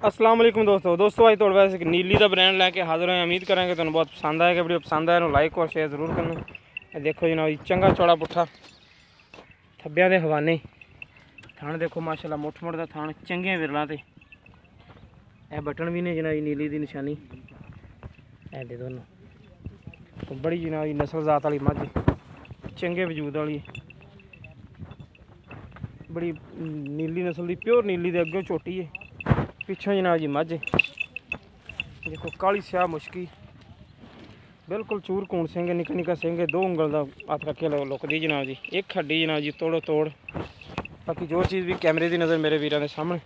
अस्सलाम वालेकुम दोस्तों अज थोड़े वास्ते नीली का ब्रांड लैके हाजिर हैं। उम्मीद करेंगे तुम बहुत पसंद आएगा। वीडियो पसंद आए लाइक और शेयर जरूर करना। देखो जनाब जी चंगा चौड़ा पुट्ठा थब्बिया के हवाने थान देखो माशाल्लाह मुठ मुठ का थान चंगे विरलों से यह बटन भी ने जनाब नीली की निशानी है दे दोनों तो बड़ी जनाब जी नस्ल जात वाली मझ चंगे वजूद वाली बड़ी नीली नस्ल की प्योर नीली के अगों छोटी है पिछों जनाब जी मझ देखो काली स्याह मुश्की बिल्कुल चूर कूण सिंह निका निका सिंह दो उंगल का हथ रखे लुकदी जनाब जी एक हड्डी जनाब जी तोड़ो तोड़। बाकी जो चीज़ भी कैमरे की नज़र मेरे वीरों के सामने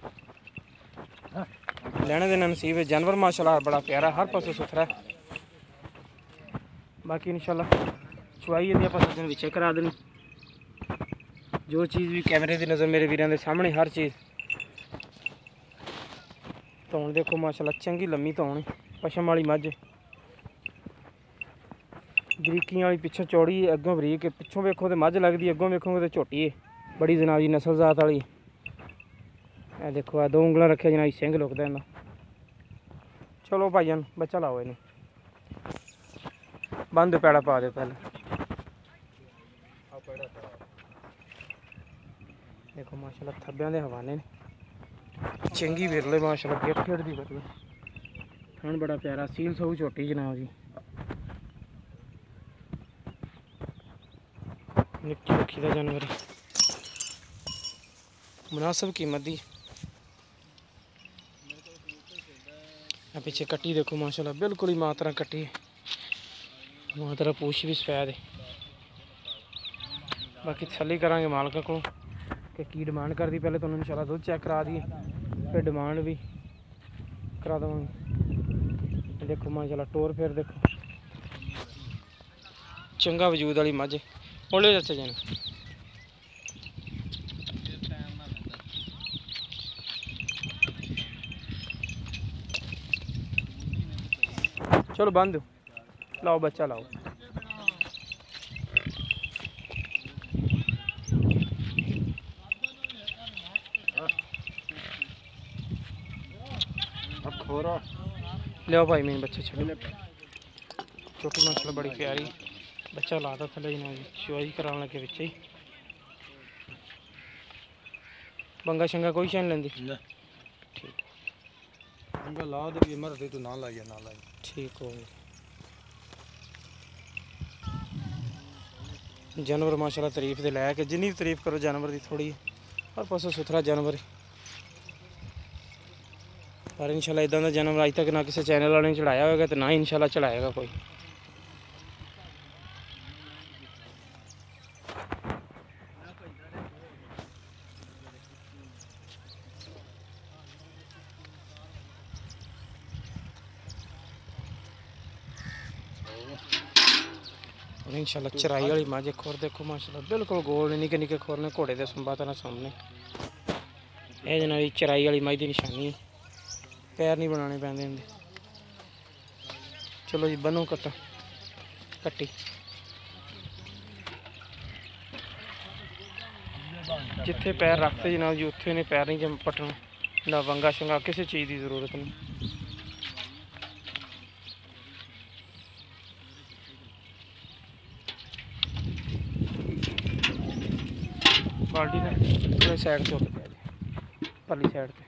लेने देना नसीब है। जानवर माशाल्लाह बड़ा प्यारा हर पासों सुथरा है। बाकी इंशाल्लाह चुवाई यदि आप विचे करा देनी जो चीज़ भी कैमरे की नज़र मेरे वीरों के सामने हर चीज़ धौन देखो माशाल्लाह चंगी लम्मी धौन पशम वाली मझ बरीकियां वाली पिछों चौड़ी अगों बरीक पिछों वेखो तो मझ लगती अगों वेखोगे तो झोटी है बड़ी जनाब जी नस्ल जात वाली। ए देखो आ दो उंगलों रखे जनाब सिंह लुकदा इन्दा। चलो भाईजान बच्चा लाओ इन्हें बंद पैड़ा पा दो पहले। देखो माशाल्लाह थब्बियां दे हवाने ने चंगी विरले माशाल्लाह गेट खेड़ दी विरले हन बड़ा प्यारा सील सऊ छोटी जनाब जी निक्की रखी का जानवर मुनासिब कीमत दी। पीछे कट्टी देखो माशाल्लाह बिल्कुल ही मात्रा कट्टी मात्रा पूछ भी सफेद है। बाकी तसल्ली करांगे मालका को कि की डिमांड कर दी पहले तो इंशाल्लाह दुध चेक करा दिए फिर डिमांड भी करा देवांगे। देखो माशाल्लाह टोर फिर देखो चंगा वजूद वाली मझ बोले चाचा जी ने चलो बंद दो लाओ बच्चा लाओ। लियो भाई मैंने बच्चे छड़े छोटी माशाल्लाह बड़ी प्यारी बच्चा लाता थले जनाब जी चुवाई कराने लगे बिच ही बंगा शंगा कोई शैन लेंदी ठीक बंगा ला दे मर दे तो ना लाइए ना लाई ठीक हो गया। जानवर माशाल्लाह तारीफ दे लायक जिन्नी तारीफ करो जानवर की थोड़ी हर पासों सुथरा जानवर पर इंशाल्लाह इदा का जानवर अज तक ना किसी चैनल वाले ने चढ़ाया होगा तो ना ही इंशाल्लाह चढ़ाएगा कोई। और इंशाल्लाह चराई वाली मझ खोर देखो माशाल्लाह बिल्कुल गोल निके निके खोर ने घोड़े के सुंबा तरह सामने ये जनाब चराई वाली मझ की निशानी पैर नहीं बनाने पैंदे इनके। चलो जी बनो कट्टा कट्टी जिथे पैर रखते जनाब जी उत्थे ने पैर नहीं पटना ना वंगा शंगा किसी चीज़ की जरूरत नहीं। बाल्टी ने साइड से होकर परली साइड पे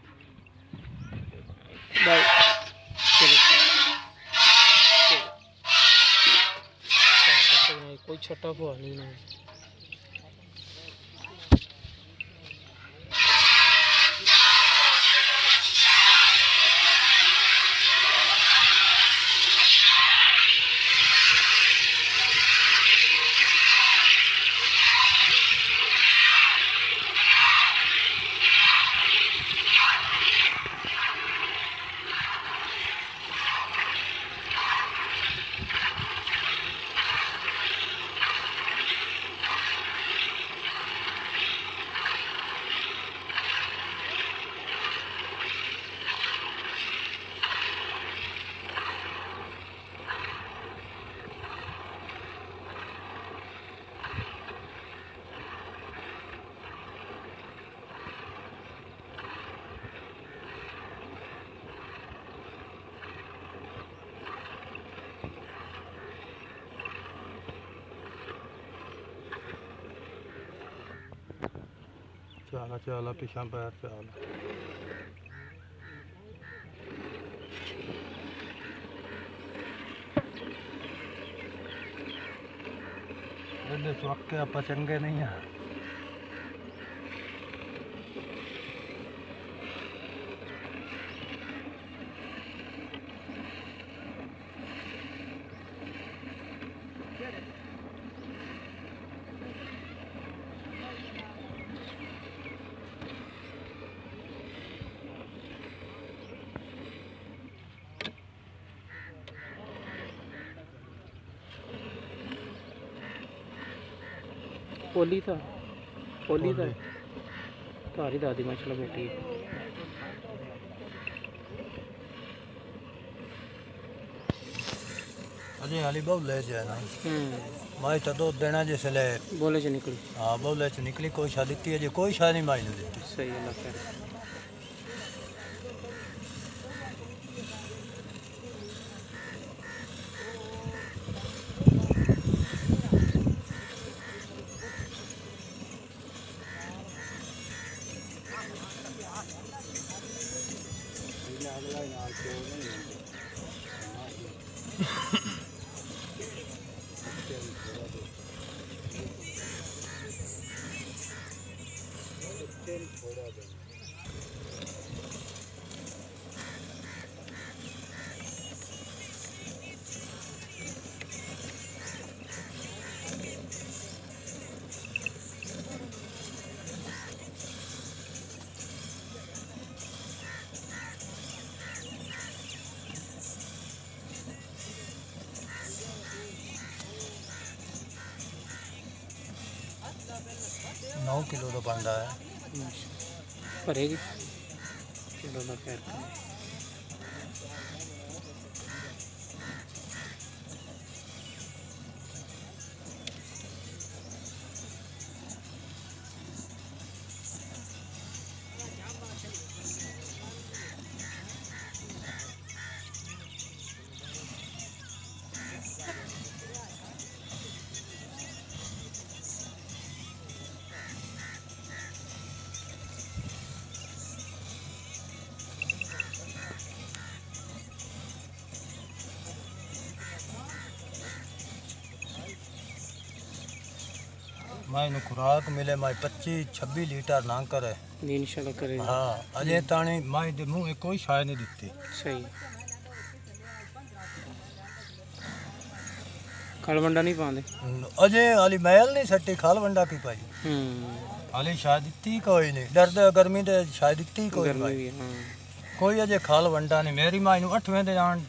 कोई छोटा भुआ नहीं ना चाला चाला पिछा पैर चाल ਇਹਦੇ ਚੁੱਕ ਕੇ ਆਪਾਂ ਚੰਗੇ ਨਹੀਂ ਆ पोली था तारी दादी माशाल्लाह बेटी है। अजय हाली बहुले च है ना माई तो 2 दिन जिसले बोले च निकली। हाँ बहुले च निकली कोई शादी दी अजय कोई शादी नहीं माई ने दी। सही अल्लाह खैर। नौ किलो का बंदा है भरेगी। चलो अल्लाह खैर करे। मैं खुराक मिले मैं 25-26 लीटर ना करे इंशाल्लाह करे। हाँ अजय ताणी मैं दे मुँह कोई शाय नहीं दिती। सही खलवंडा नहीं पाते अजय हाली मैल नहीं सट्टी खालवंडा की पाई हाली शाय दिती कोई नहीं डरदे गर्मी दे शाय दिती कोई नहीं। हाँ। कोई अजय खालवंडा नहीं मेरी माई 8वें दे जान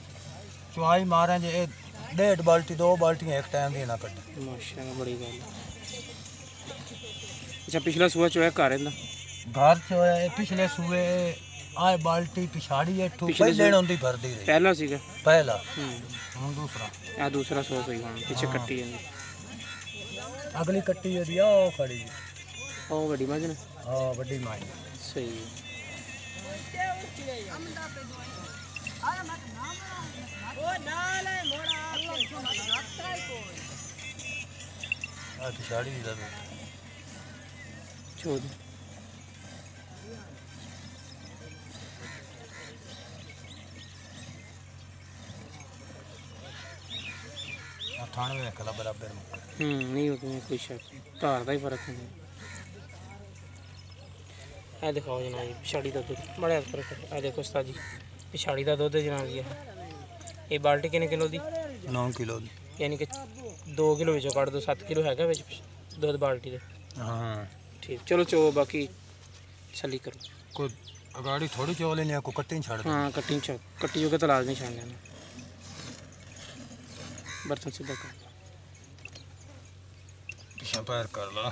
चुआई मारे जे 1.5 बाल्टी 2 बाल्टियां एक टाइम दी ना कटे माशाल्लाह बड़ी गल। अच्छा पिछला सूआ चोया घर इंदा घर चोया पिछले सूए आए बाल्टी पिछाड़ी है ठू पहले होंदी भरदी रही पहला सीगा पहला हुन दूसरा आ दूसरा सूआ सही हुन पीछे कट्टी है अगली कट्टी है दिया ओ खड़ी ओ बड़ी मां ने हां बड़ी मां सही आ पिछाड़ी दा छोड़ थाने में कला बराबर नहीं होती कोई शक धार का ही फर्क नहीं है। दिखाओ जनाब जी पिछाड़ी का दुध बड़ा फर्क है। देखो उस्ताद जी पिछाड़ी का दुध जनाब जी ये बाल्टी कितने किलो दी 9 किलो यानी कि 2 किलो विचों कट दो 7 किलो है दुध बाल्टी दे। हाँ ठीक चलो चो बाकी छली करो कोई अगाड़ी थोड़ी चो लेनी को कट्टी छाड़ दे। हाँ कट्टी जो के तो लाजमी छाड़ लेना बर्तन सीधा कर पीछे पैर कर ला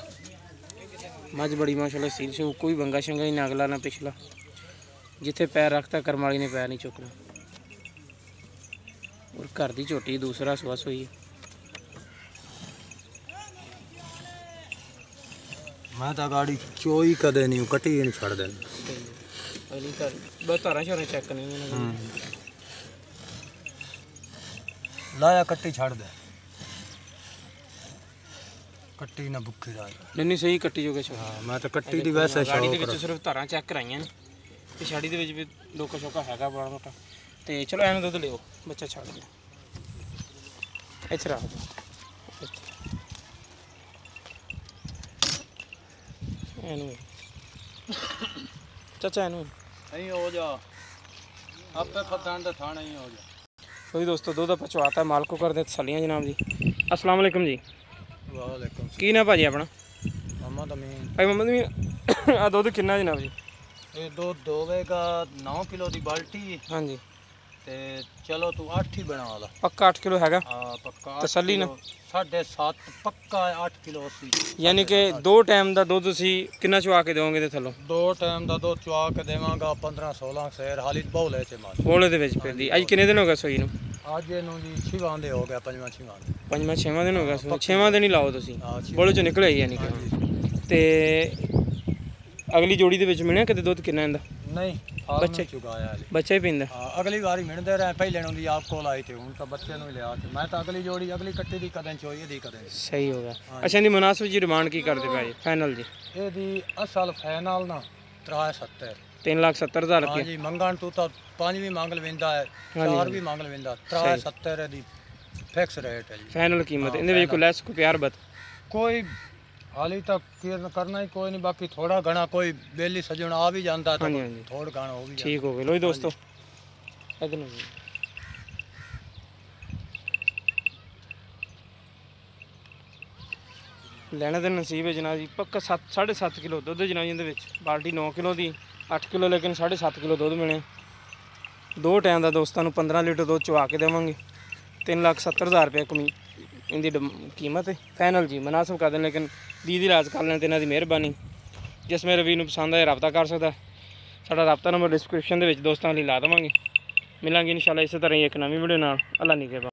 मज बड़ी माशाल्लाह सील से कोई बंगा शंगा ही ना अगला ना पिछला जिथे पैर रखता करमाली ने पैर नहीं चुकना और घर की झोटी दूसरा सुस हुई है। मैं तो गाड़ी चोई कदे नहीं कटी नहीं छड़ देना अगली घर बस तारा छोरा चेक नहीं लाया कट्टी छड़ दे ਕੱਟੀ ਨਾ ਭੁੱਖੀ ਰਾਜ। ਨਹੀਂ ਸਹੀ ਕੱਟੀ ਜੋਗੇ ਛੋਟਾ। ਹਾਂ ਮੈਂ ਤਾਂ ਕੱਟੀ ਦੀ ਵੈਸੇ ਗਾੜੀ ਦੇ ਸ਼ੌਕ ਵਿੱਚ ਸਿਰਫ ਧਾਰਾਂ ਚੈੱਕ ਕਰਾਈਆਂ ਨੇ, ਪਿਛਾੜੀ ਦੇ ਵਿੱਚ ਵੀ ਡੋਕਾ ਸ਼ੋਕਾ ਹੈਗਾ ਬੜਾ ਮੋਟਾ। ਤੇ ਚਲੋ ਇਹਨੂੰ ਦੁੱਧ ਲਿਓ, ਬੱਚਾ ਛੱਡ ਦਿਓ ਇੱਥੇ ਰੱਖ ਦਿਓ ਇਹਨੂੰ ਚਾਚਾ ਇਹਨੂੰ ਨਹੀਂ ਹੋ ਜਾ ਆਪੇ ਫਤਾਨ ਦਾ ਥਾਣਾ ਹੀ ਹੋ ਜਾ। कोई दोस्तों दूध पहुँचवाता है माल को कर दे तसलियाँ जनाब जी। अस्सलाम वालेकुम जी। ਵਾਲੇਕੁਮ की ना भाजी अपना मोहम्मद अमीन। भाई मोहम्मद भी आ दूध किन्ना जनाब जी? ਇਹ ਦੁੱਧ ਹੋਵੇਗਾ 9 ਕਿਲੋ ਦੀ ਬਾਲਟੀ हाँ जी ਤੇ ਚਲੋ ਤੂੰ 8 ਹੀ ਬਣਾ ਲਾ। पक्का 8 किलो हैगा ਹਾਂ ਪੱਕਾ ਤਸੱਲੀ ਨਾਲ। 7.5 ਪੱਕਾ 8 ਕਿਲੋ ਸੀ। यानी कि 2 टाइम का दूध तुसी किन्ना चुआ के दोगे ते थल्लों? 2 ਟਾਈਮ ਦਾ ਦੁੱਧ ਚੁਆ ਕੇ ਦੇਵਾਂਗਾ 15-16 ਸੇਰ ਹਾਲੀ ਬੌਲੇ ਚ ਮਾਰ। बोले दे विच फिरदी अज किन्ने दिन हो गए सोई नूं? ਅੱਜ ਇਹਨੂੰ ਜੀ 6ਵਾਂ ਦੇ ਹੋ ਗਿਆ 5ਵਾਂ 6ਵਾਂ ਦੇ। पंजवां छेवां दिन हो गया सोई, 6वां दिन ही लाओ तुसी ਹਾਂ बोले चो निकले यानी कि। ते अगली जोड़ी दे विच मिलना किते दुध किन्ना इंदा? ਨਹੀਂ ਬੱਚੇ ਚੁਗਾਇਆ ਹਾਲੀ। बच्चा ही पींदा? ਹਾਂ ਅਗਲੀ ਵਾਰੀ ਮਿਣਦੇ ਰਹੇ ਪਹਿਲੇ ਨੂੰ ਦੀ ਆਪ ਕੋਲ ਆਈ ਤੇ ਹੁਣ ਤਾਂ ਬੱਚੇ ਨੂੰ ਹੀ ਲਿਆ ਤੇ ਮੈਂ ਤਾਂ ਅਗਲੀ ਜੋੜੀ ਅਗਲੀ ਕੱਟੀ ਦੀ ਕਦੇ ਚੋਈ ਦੀ ਕਦੇ। सही हो गया। अच्छा इनकी मुनासिब जी डिमांड की करते पे जी फाइनल जी? ਇਹਦੀ ਅਸਲ ਫਾਈਨਲ ਨਾ 73। 3,70,000 ਹਾਂ रुपये। ਜੀ ਮੰਗਣ ਤੂੰ ਤਾਂ 5 ਵੀ ਮੰਗ ਲੈਂਦਾ ਹੈ 4 ਵੀ ਮੰਗ ਲੈਂਦਾ 73 ਦੀ ਫਿਕਸ ਰੇਟ ਹੈ ਜੀ। फाइनल कीमत इनके विच कोई लैस कोई प्यार बत? ਕੋਈ ਹਾਲੀ ਤੱਕ ਕਰਨਾ ਹੀ ਕੋਈ ਨਹੀਂ ਬਾਕੀ ਥੋੜਾ ਘਣਾ ਕੋਈ ਬੇਲੀ ਸਜਣ ਆ ਵੀ ਜਾਂਦਾ ਤਾਂ हाँ जी हाँ जी ਥੋੜਾ ਘਣਾ ਹੋ ਵੀ ਜਾਂਦਾ। ठीक हो गए लो जी दोस्तों इधर नु जी। ਲੈਣਾ ਤਾਂ ਨਸੀਬ ਹੈ ਜਨਾਬ ਜੀ ਪੱਕਾ 7.5 ਕਿਲੋ ਦੁੱਧ ਜਨਾਬ ਜੀ ਇਹਦੇ ਵਿੱਚ ਬਾਲਟੀ 9 ਕਿਲੋ ਦੀ 8 ਕਿਲੋ ਲੇਕਿਨ 7.5 ਕਿਲੋ ਦੁੱਧ ਮਿਲਿਆ। 2 ਟਾਈਮ ਦਾ ਦੋਸਤਾਂ ਨੂੰ 15 ਲੀਟਰ ਦੁੱਧ ਚਵਾ ਕੇ ਦੇਵਾਂਗੇ। 3,70,000 रुपये इनकी कीमत है फाइनल जी मुनासिब कर दें लेकिन दीदी राज कर लें तो इन्हों की मेहरबानी। जिस मेरे वीर पसंद आए रबता कर सकता साडा रबता नंबर डिस्क्रिप्शन के दोस्तों लिए ला देवांगे। मिलांगे इंशाल्लाह इस तरह ही एक नवी वीडियो नाल। अल्लाह निगहबान।